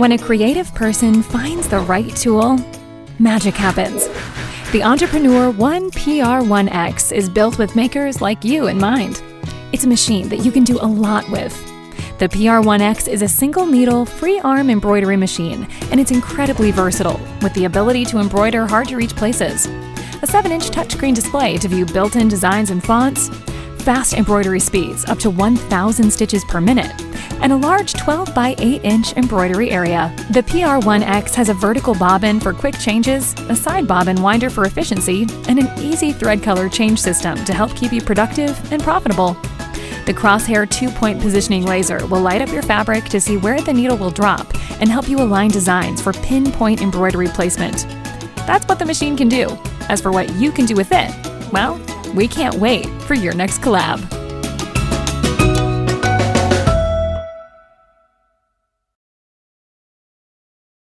When a creative person finds the right tool, magic happens. The Entrepreneur One PR1X is built with makers like you in mind. It's a machine that you can do a lot with. The PR1X is a single needle, free arm embroidery machine, and it's incredibly versatile with the ability to embroider hard to reach places. A 7-inch touchscreen display to view built-in designs and fonts, fast embroidery speeds up to 1,000 stitches per minute, and a large 12 by 8-inch embroidery area. The PR1X has a vertical bobbin for quick changes, a side bobbin winder for efficiency, and an easy thread color change system to help keep you productive and profitable. The crosshair 2-point positioning laser will light up your fabric to see where the needle will drop and help you align designs for pinpoint embroidery placement. That's what the machine can do. As for what you can do with it, well, we can't wait for your next collab.